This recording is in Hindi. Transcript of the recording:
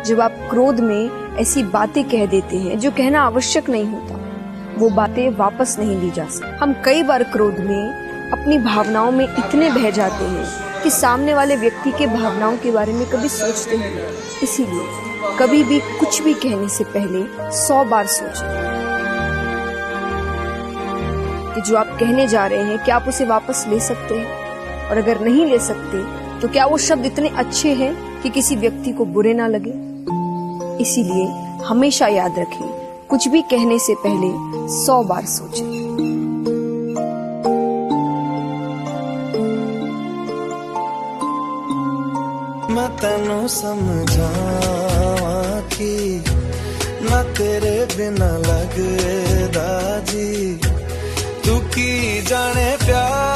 जब आप क्रोध में ऐसी बातें कह देते हैं जो कहना आवश्यक नहीं होता, वो बातें वापस नहीं ली जा सकती। हम कई बार क्रोध में अपनी भावनाओं में इतने बह जाते हैं कि सामने वाले व्यक्ति के भावनाओं के बारे में कभी सोचते ही नहीं। इसीलिए कभी भी कुछ भी कहने से पहले 100 बार सोचें कि जो आप कहने जा रहे हैं क्या आप उसे वापस ले सकते हैं, और अगर नहीं ले सकते तो क्या वो शब्द इतने अच्छे हैं कि किसी व्यक्ति को बुरे ना लगे। इसीलिए हमेशा याद रखें, कुछ भी कहने से पहले 100 बार सोचें। मैं तेनू समझावा कि ना तेरे बिना लगदा जी, तू की जाने प्यार